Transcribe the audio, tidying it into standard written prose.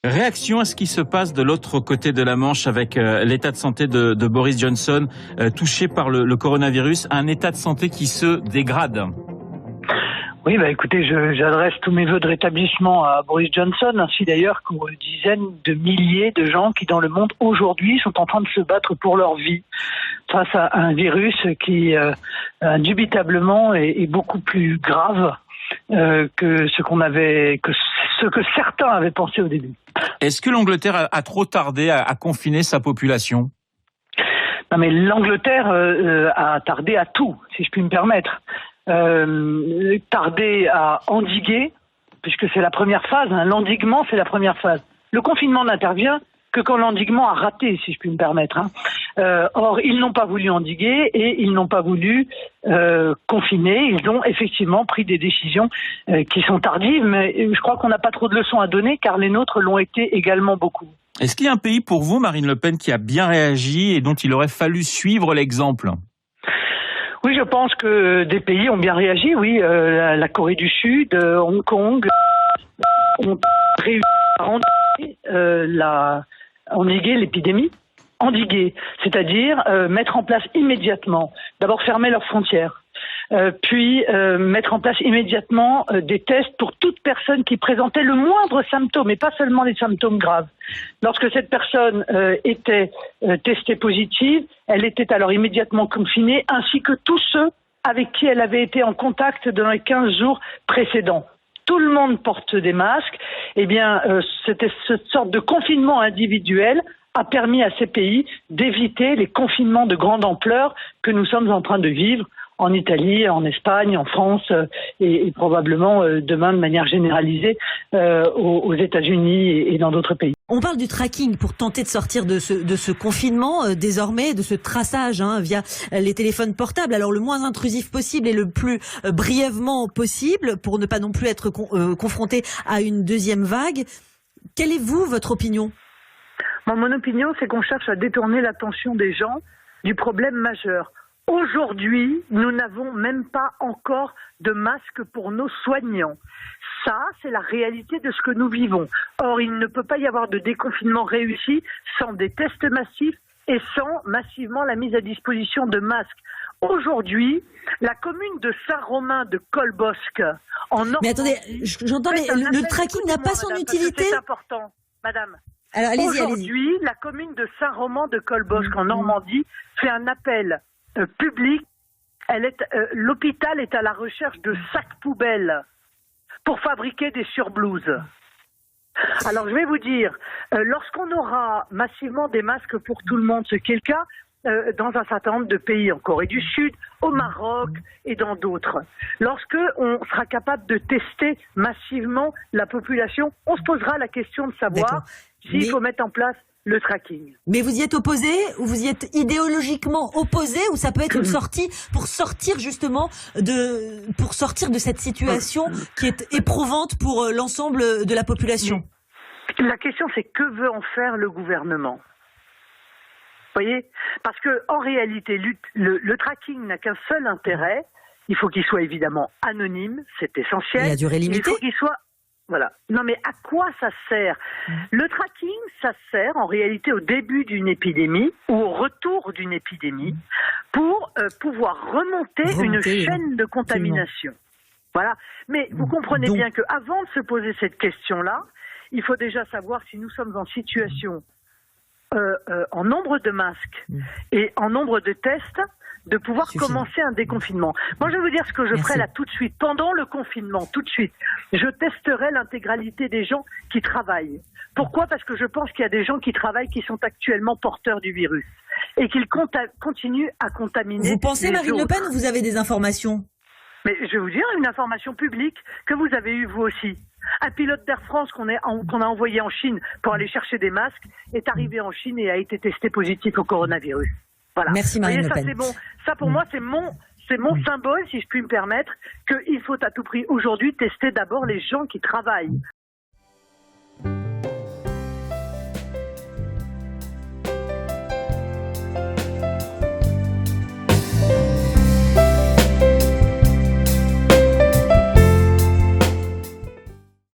Réaction à ce qui se passe de l'autre côté de la Manche avec l'état de santé de Boris Johnson, touché par le coronavirus, un état de santé qui se dégrade. Oui, écoutez, j'adresse tous mes vœux de rétablissement à Boris Johnson, ainsi d'ailleurs qu'aux dizaines de milliers de gens qui dans le monde aujourd'hui sont en train de se battre pour leur vie face à un virus qui indubitablement est beaucoup plus grave que ce que certains avaient pensé au début. Est-ce que l'Angleterre a trop tardé à confiner sa population ? Non, mais l'Angleterre a tardé à tout, si je puis me permettre. Tardé à endiguer, puisque c'est la première phase, l'endiguement c'est la première phase. Le confinement n'intervient que quand l'endiguement a raté, si je puis me permettre. Or, ils n'ont pas voulu endiguer et ils n'ont pas voulu confiner. Ils ont effectivement pris des décisions qui sont tardives, mais je crois qu'on n'a pas trop de leçons à donner, car les nôtres l'ont été également beaucoup. Est-ce qu'il y a un pays pour vous, Marine Le Pen, qui a bien réagi et dont il aurait fallu suivre l'exemple ? Oui, je pense que des pays ont bien réagi, oui. La Corée du Sud, Hong Kong ont réussi à endiguer l'épidémie. Endiguer, c'est-à-dire mettre en place immédiatement, d'abord fermer leurs frontières, puis mettre en place immédiatement des tests pour toute personne qui présentait le moindre symptôme, et pas seulement les symptômes graves. Lorsque cette personne était testée positive, elle était alors immédiatement confinée, ainsi que tous ceux avec qui elle avait été en contact dans les 15 jours précédents. Tout le monde porte des masques. Eh bien, cette sorte de confinement individuel a permis à ces pays d'éviter les confinements de grande ampleur que nous sommes en train de vivre en Italie, en Espagne, en France et probablement demain de manière généralisée aux États-Unis et dans d'autres pays. On parle du tracking pour tenter de sortir de ce confinement désormais, de ce traçage via les téléphones portables. Alors le moins intrusif possible et le plus brièvement possible pour ne pas non plus être confronté à une deuxième vague. Quelle est votre opinion ? Mon opinion, c'est qu'on cherche à détourner l'attention des gens du problème majeur. Aujourd'hui, nous n'avons même pas encore de masques pour nos soignants. Ça, c'est la réalité de ce que nous vivons. Or, il ne peut pas y avoir de déconfinement réussi sans des tests massifs et sans massivement la mise à disposition de masques. Aujourd'hui, la commune de Saint-Romain de Colbosc, en Normandie... Mais attendez, j'entends, mais le tracking n'a pas son utilité. C'est important, madame. Alors, allez-y. Aujourd'hui, la commune de Saint-Romain de Colbosc, en Normandie, fait un appel public. L'hôpital est à la recherche de sacs poubelles pour fabriquer des surblouses. Alors je vais vous dire, lorsqu'on aura massivement des masques pour tout le monde, ce qui est le cas dans un certain nombre de pays, en Corée du Sud, au Maroc et dans d'autres, lorsque on sera capable de tester massivement la population, on se posera la question de savoir s'il faut mettre en place le tracking. Mais vous y êtes opposé, ou vous y êtes idéologiquement opposé, ou ça peut être une sortie pour sortir justement de cette situation qui est éprouvante pour l'ensemble de la population. La question, c'est que veut en faire le gouvernement ? Vous voyez ? Parce que en réalité, le tracking n'a qu'un seul intérêt. Il faut qu'il soit évidemment anonyme, c'est essentiel. Et à durée limitée. Il faut qu'il soit... Voilà. Non, mais à quoi ça sert ? Le tracking, ça sert en réalité au début d'une épidémie ou au retour d'une épidémie pour pouvoir remonter une chaîne de contamination. Voilà. Mais vous comprenez bien qu'avant de se poser cette question-là, il faut déjà savoir si nous sommes en situation, en nombre de masques et en nombre de tests, de pouvoir commencer un déconfinement. Moi, je vais vous dire ce que je ferai là tout de suite. Pendant le confinement, tout de suite, je testerai l'intégralité des gens qui travaillent. Pourquoi ? Parce que je pense qu'il y a des gens qui travaillent qui sont actuellement porteurs du virus et qu'ils continuent à contaminer. Vous pensez, Marine Le Pen, ou vous avez des informations ? Mais je vais vous dire une information publique que vous avez eue vous aussi. Un pilote d'Air France qu'on a envoyé en Chine pour aller chercher des masques est arrivé en Chine et a été testé positif au coronavirus. Voilà. Merci Marine Le Pen. C'est bon. Ça pour moi c'est mon symbole, si je puis me permettre, qu'il faut à tout prix aujourd'hui tester d'abord les gens qui travaillent.